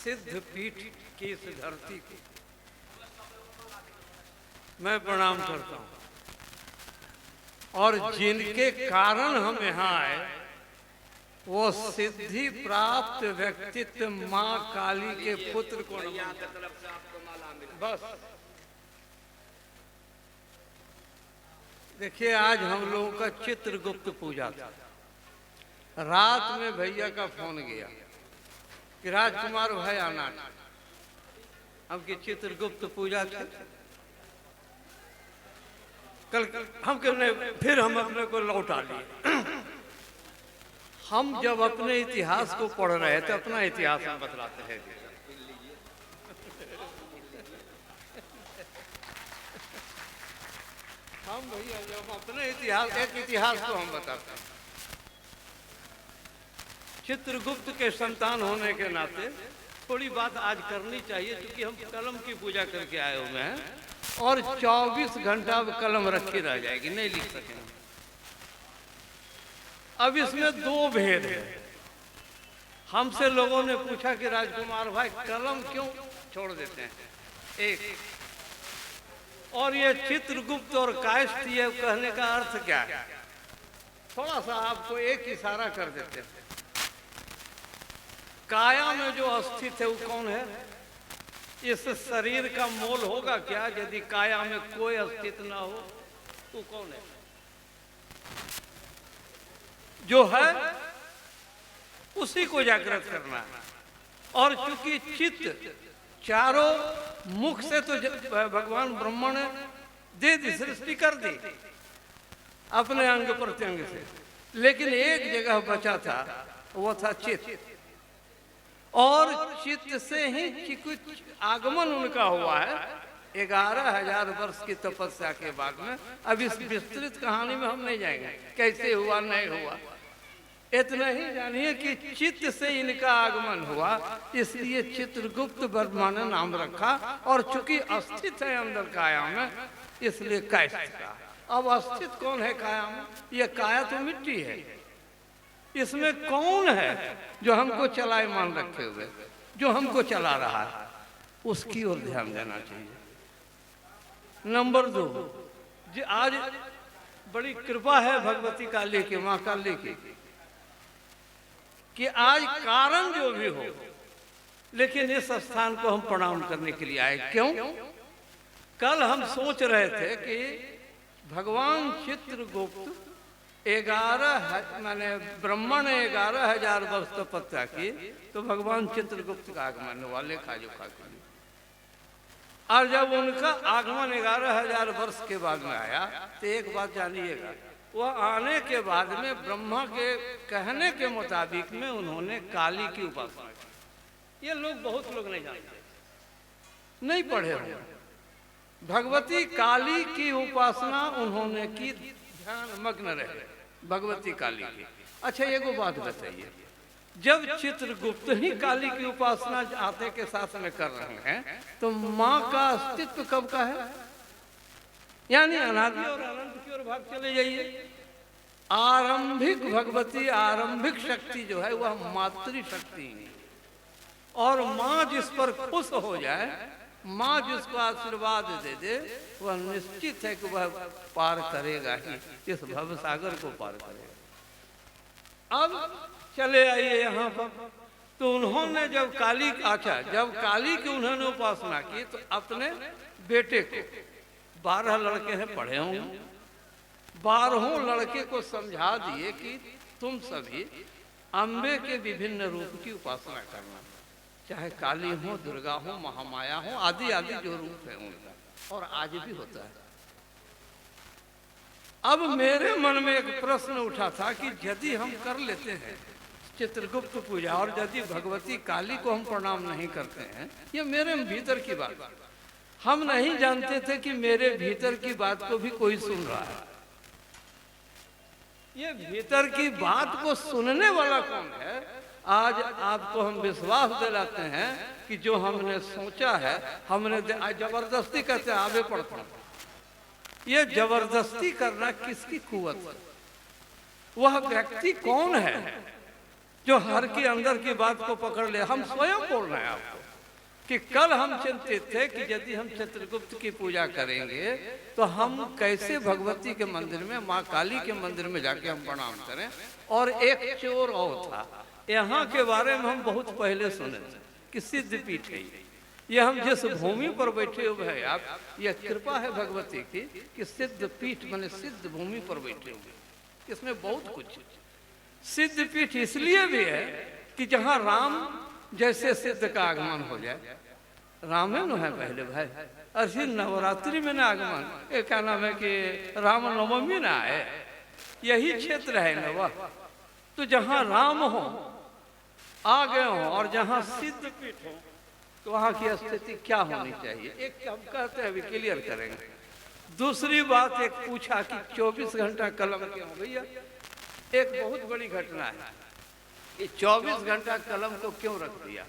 सिद्ध पीठ की इस धरती को मैं प्रणाम करता हूं, और जिनके कारण हम यहाँ आए वो सिद्धि प्राप्त व्यक्तित्व माँ काली के पुत्र को बस। देखिए, आज हम लोगों का चित्रगुप्त पूजा था। रात में भैया का फोन गया कि राजकुमार भाई आना, हम की चित्रगुप्त पूजा थी कल। हम फिर हम अपने को लौटा लिए। हम जब अपने इतिहास को पढ़ रहे थे, अपना इतिहास हम बतलाते हैं। हम भैया जब अपने इतिहास, एक इतिहास को हम बताते हैं। चित्रगुप्त के संतान होने के नाते थोड़ी बात आज करनी चाहिए, क्योंकि हम कलम की पूजा करके आए हुए हैं और 24 घंटा कलम रखी रह जाएगी, नहीं लिख सकेंगे। अब इसमें दो भेद है। हमसे लोगों ने पूछा कि राजकुमार भाई कलम क्यों छोड़ देते हैं, एक, और ये चित्रगुप्त और कायस्थ, ये कहने का अर्थ क्या है? थोड़ा सा आपको एक इशारा कर देते हैं। काया में जो अस्तित्व है वो कौन है? इस शरीर का मोल होगा क्या यदि काया में कोई अस्तित्व ना हो? तो कौन है? जो है उसी को जागृत करना है। और चूंकि चित्त चारों मुख से तो भगवान ब्रह्मा ने दे दी, सृष्टि कर दी अपने अंग प्रत्यंग से, लेकिन एक जगह बचा था, वो था चित्त। और चित्त से ही कुछ आगमन उनका हुआ है 11,000 वर्ष की तपस्या के बाद में। अब इस विस्तृत कहानी में हम नहीं जाएंगे, कैसे हुआ नहीं हुआ। इतना ही जानिए कि चित्त से इनका आगमन हुआ, इसलिए चित्रगुप्त ब्रह्मा ने नाम रखा। और चूंकि अस्तित्व है अंदर काया में, इसलिए कायस्थ का। अब अस्तित्व कौन है काया में? ये काया तो मिट्टी है, इसमें कौन है जो हमको चलायमान रखे हुए, जो हमको चला रहा है? उसकी ओर ध्यान देना चाहिए। नंबर 2, आज बड़ी कृपा है भगवती काली की, माँ काली की, कि आज कारण जो भी हो, लेकिन इस स्थान को हम प्रणाम करने के लिए आए। क्यों? कल हम सोच रहे थे कि भगवान चित्रगुप्त 11 माने ब्रह्मा ने 11,000 वर्ष तपस्या की, तो भगवान चित्रगुप्त का आगमन हुआ लेखा जोखा के लिए। और जब उनका आगमन 11,000 वर्ष के बाद में आया, तो एक बात जानिएगा, वह आने के बाद में ब्रह्मा के कहने के मुताबिक में उन्होंने काली की उपासना की। ये लोग बहुत लोग नहीं जानते, नहीं पढ़े होंगे। भगवती काली की उपासना उन्होंने की, ध्यान मग्न रहे भगवती काली की। अच्छा, एगो बात बताइए, जब चित्रगुप्त ही काली की उपासना आते के साथ में कर रहे हैं, तो माँ का अस्तित्व कब का है? यानी अनादि और अनंत की ओर भाग चले जाइए। आरंभिक भगवती, आरंभिक शक्ति जो है वह मातृ शक्ति है। और माँ जिस पर खुश हो जाए, माँ जिसको आशीर्वाद दे दे, वह निश्चित है कि वह पार करेगा ही, इस भव सागर को पार करेगा। अब चले आइए यहाँ पर। तो उन्होंने जब काली की उन्होंने उपासना की, तो अपने बेटे को, 12 लड़के हैं, पढ़े होंगे, 12 लड़के को समझा दिए कि तुम सभी अम्बे के विभिन्न रूप की उपासना करना, चाहे काली हो, दुर्गा हो, महामाया हो, आदि आदि जो रूप है उनका, और आज भी होता है। अब मेरे मन में एक प्रश्न उठा था कि यदि हम कर लेते हैं चित्रगुप्त पूजा, और यदि भगवती काली को हम प्रणाम नहीं करते हैं, ये मेरे भीतर की बात, हम नहीं जानते थे कि मेरे भीतर की बात को भी कोई सुन रहा है। ये भीतर की बात को सुनने वाला कौन है? आज आपको हम विश्वास दिलाते हैं कि जो हमने सोचा है, हमने जबरदस्ती करते आगे पढ़ते हैं। ये जबरदस्ती करना किसकी कुवत है? वह व्यक्ति कौन है जो हर के अंदर की बात को पकड़ ले? हम स्वयं बोल रहे हैं आपको। कि कल हम चिंतित थे कि यदि हम चित्रगुप्त की पूजा करेंगे तो हम कैसे भगवती के मंदिर में, माँ काली के मंदिर में जाके हम प्रणाम करें। और एक चोर और था, यहाँ के बारे में हम बहुत पहले सुने थे कि सिद्धपीठ है ये हम जिस भूमि पर बैठे हुए हैं आप, यह कृपा है भगवती की कि सिद्धपीठ माने सिद्ध भूमि पर बैठे हुए। इसमें बहुत कुछ सिद्धपीठ इसलिए भी है कि जहाँ राम जैसे सिद्ध का आगमन हो जाए, राम है न है पहले भाई, और नवरात्रि में ना आगमन, ये क्या नाम है कि राम नवमी ना आए, यही क्षेत्र है न वह। तो जहाँ राम हो आ गए हो और जहाँ सिद्ध पीठ हो तो वहाँ की स्थिति क्या होनी चाहिए, एक हम कहते हैं अभी क्लियर करेंगे। दूसरी बात एक पूछा कि 24 घंटा कलम क्यों भैया, एक बहुत बड़ी घटना है कि 24 घंटा कलम को क्यों रख दिया।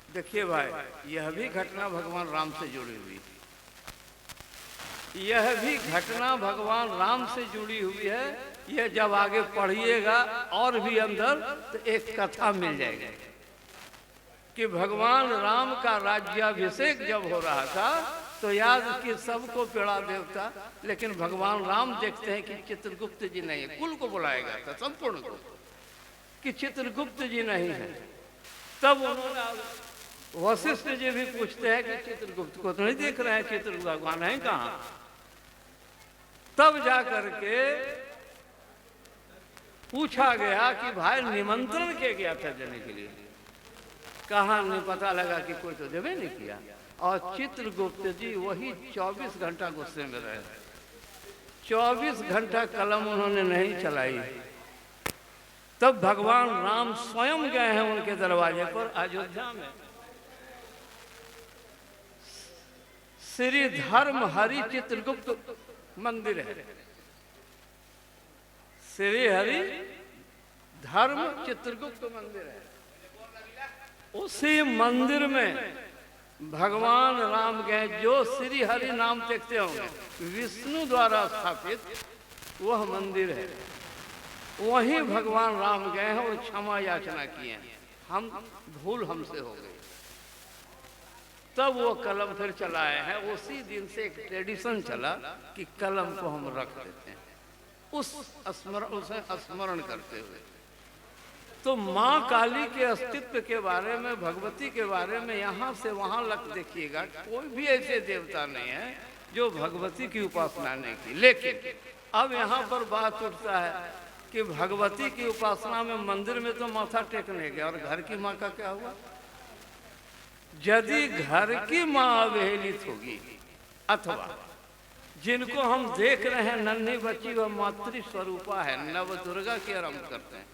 देखिए भाई, यह भी घटना भगवान राम से जुड़ी हुई थी, यह भी घटना भगवान राम से जुड़ी हुई है। यह जब आगे पढ़िएगा और भी अंदर तो एक कथा मिल जाएगी कि भगवान राम का राज्याभिषेक जब हो रहा था तो याद कि सबको पेड़ा देवता, लेकिन भगवान राम देखते हैं कि चित्रगुप्त जी नहीं है, कुल को बुलाएगा था संपूर्ण को कि चित्रगुप्त जी नहीं है। तब उन्होंने वशिष्ठ जी भी पूछते हैं कि चित्रगुप्त को तो नहीं देख रहे हैं, चित्रगुप्त भगवान है कहाँ। तब जा करके पूछा गया कि भाई निमंत्रण किया गया था देने के लिए, कहाँ नहीं पता लगा कि कोई तो देवे नहीं किया। और चित्रगुप्त जी वही 24 घंटा गुस्से में रहे, 24 घंटा कलम उन्होंने नहीं चलाई। तब भगवान राम स्वयं गए हैं उनके दरवाजे पर। अयोध्या में श्री धर्म हरि चित्रगुप्त मंदिर है, श्री हरि धर्म चित्रगुप्त मंदिर है। उसी मंदिर में भगवान राम गए, जो श्री हरि नाम देखते होंगे, विष्णु द्वारा स्थापित वह मंदिर है। वहीं भगवान राम गए हैं और क्षमा याचना किए हैं, हम भूल हमसे हो गई। तब वो कलम फिर चलाए हैं। उसी दिन से एक ट्रेडिशन चला कि कलम को हम रख देते हैं उसे स्मरण करते हुए। तो माँ काली के अस्तित्व के बारे में, भगवती के बारे में यहाँ से वहाँ लग देखिएगा, कोई भी ऐसे देवता नहीं है जो भगवती की उपासना नहीं की। लेकिन अब यहाँ पर बात उठता है कि भगवती की उपासना में मंदिर में तो माथा टेकने गया, और घर की माँ का क्या हुआ। यदि घर की माँ अवहेलित होगी अथवा जिनको हम देख रहे हैं नन्ही बच्ची, वह मातृ स्वरूपा है, नव दुर्गा की आरंभ करते हैं,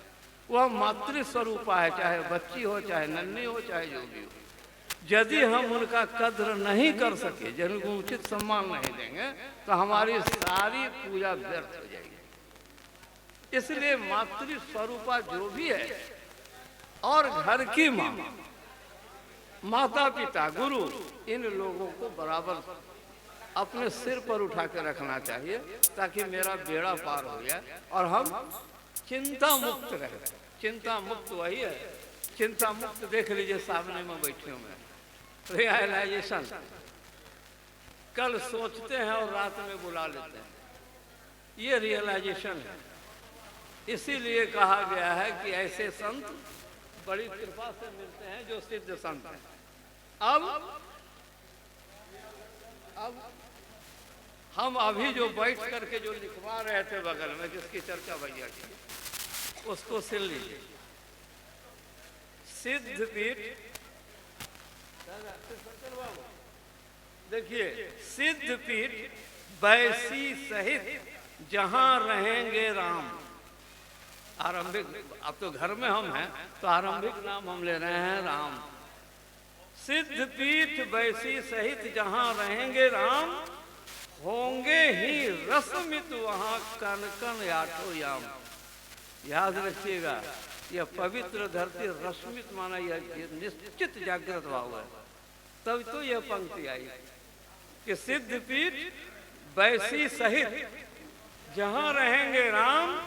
वह मातृ स्वरूपा है, चाहे बच्ची हो, चाहे नन्ही हो, चाहे जो भी हो। यदि हम उनका कद्र नहीं कर सके, जिनको उचित सम्मान नहीं देंगे, तो हमारी सारी पूजा व्यर्थ हो जाएगी। इसलिए मातृ स्वरूपा जो भी है और घर की माँ, माता पिता, गुरु, इन लोगों को बराबर अपने सिर पर उठा के रखना चाहिए ताकि मेरा बेड़ा पार हो जाए और हम चिंता मुक्त रहे। चिंता मुक्त वही है, चिंता मुक्त देख लीजिए सामने में बैठे हुए रियलाइजेशन। कल सोचते हैं और रात में बुला लेते हैं, ये रियलाइजेशन है। इसीलिए कहा गया है कि ऐसे संत बड़ी कृपा से मिलते हैं जो सिद्ध संत हैं। अब हम अभी जो बैठ करके जो लिखवा रहे थे बगल में, जिसकी चर्चा भैया की, उसको सुन लीजिए। सिद्धपीठ, देखिए, सिद्धपीठ बैसी सहित जहां रहेंगे राम। आरंभिक, अब तो घर में हम हैं तो आरंभिक नाम हम ले रहे हैं राम। सिद्धपीठ बैसी सहित जहां रहेंगे राम, होंगे ही रसमित वहां कन कन आठो याम। याद रखिएगा, यह पवित्र धरती रश्मित माना, यह निश्चित जागृत भाव है। तब तो यह पंक्ति आई कि सिद्धपीठ बैसी सहित जहां रहेंगे राम,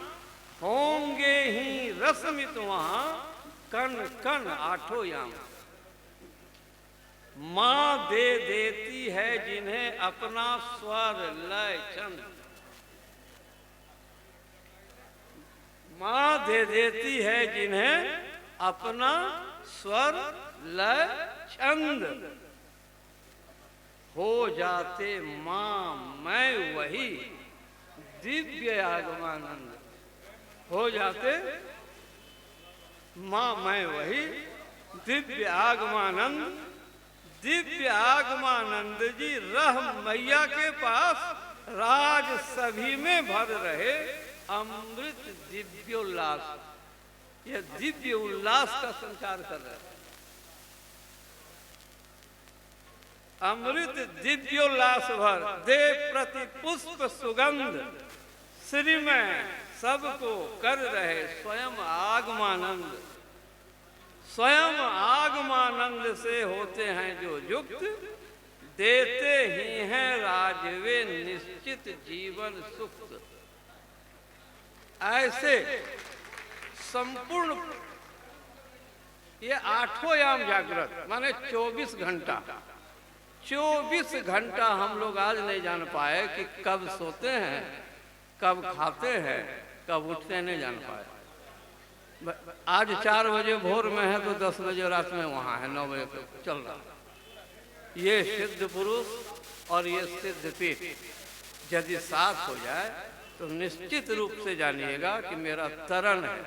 होंगे ही रसमित वहां कन कन आठो याम। माँ दे देती है जिन्हें अपना स्वर लय छंद। माँ दे देती है जिन्हें अपना स्वर लय छंद। हो जाते माँ मैं वही दिव्य आगमानंद। हो जाते माँ मैं वही दिव्य आगमानंद। दिव्य आगमानंद जी रह मैया के पास राज सभी में भर रहे अमृत दिव्योल्लास। यह दिव्य उल्लास का संचार कर रहे हैं। अमृत दिव्योल्लास भर दे प्रति पुष्प सुगंध। श्री में सबको कर रहे स्वयं आगमानंद। स्वयं आगमानंद से होते हैं जो युक्त, देते ही हैं राजवे निश्चित जीवन सुख। ऐसे संपूर्ण ये आठों याम जागृत माने 24 घंटा। 24 घंटा हम लोग आज नहीं जान पाए कि कब सोते हैं, कब खाते हैं, कब उठते नहीं जान पाए। आज 4 बजे भोर में है तो 10 बजे रात में वहाँ है, 9 बजे तक चल रहा। ये सिद्ध पुरुष और ये सिद्ध पीठ यदि साथ हो जाए तो निश्चित रूप से जानिएगा कि मेरा तरण है,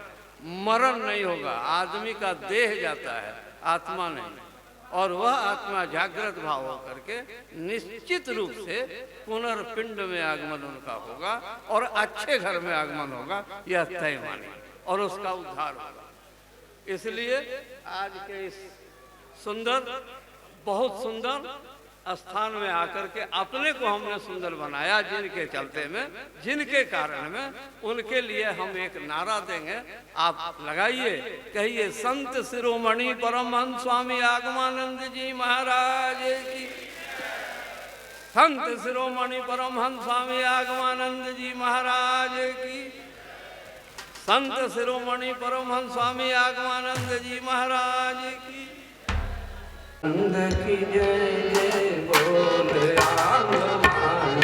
मरण नहीं होगा। आदमी का देह जाता है, आत्मा नहीं। और वह आत्मा जागृत भाव होकर के निश्चित रूप से पुनर्पिंड में आगमन उनका होगा और अच्छे घर में आगमन होगा, यह तय मानिए, और उसका उद्धार होगा। इसलिए आज के इस सुंदर, बहुत सुंदर स्थान में आकर के अपने को हमने सुंदर बनाया, जिनके चलते में, जिनके कारण में, उनके लिए हम एक नारा देंगे। आप लगाइए, कहिए संत शिरोमणि परमहंस स्वामी आगमानंद जी महाराज की। संत शिरोमणि परमहंस स्वामी आगमानंद जी महाराज की। संत शिरोमणि परमहंस स्वामी आगमानंद जी महाराज की। की जय जय बोल आगमानंद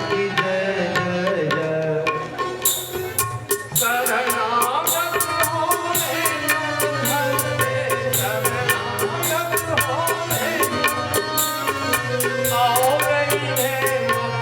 की जय जय जय। शरणागत होले भक्ते शरणागत होले आओ रही है मत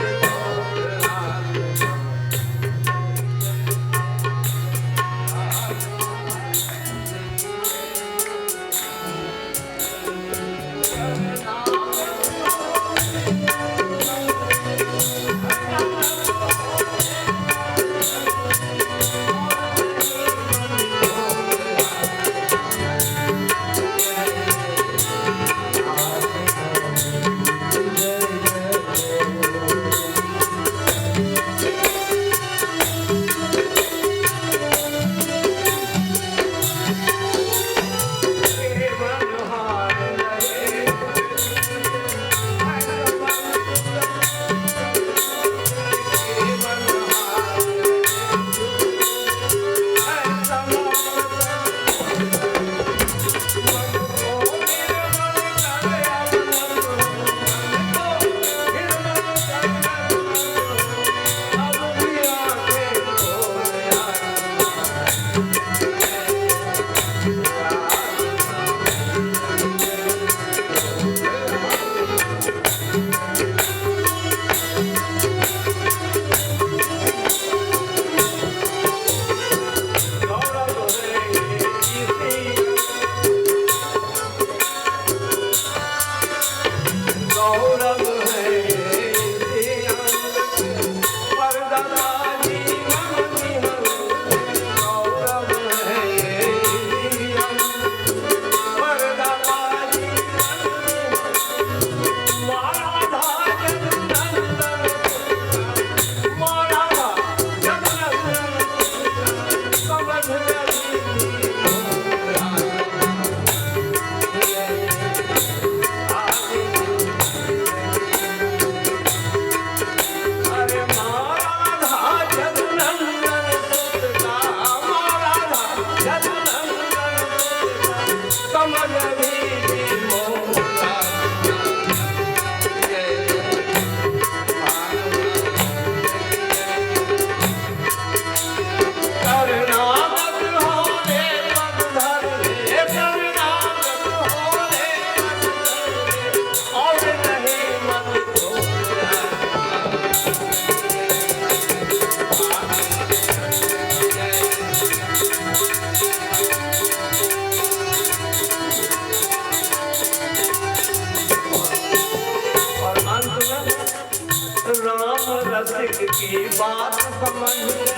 की बात समझ ले।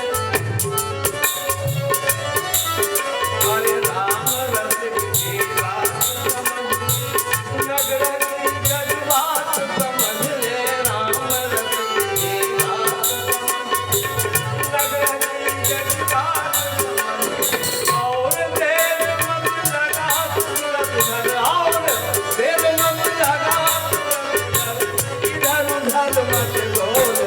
अरे राम रसिक की बात समझ ले, नगर की जग बात समझ ले। राम रसिक की बात समझ ले, नगर की जग बात समझ ले। और देर मत लगा सूरत घर, और देर मत लगा सूरत घर, इधर उधर मत डोल।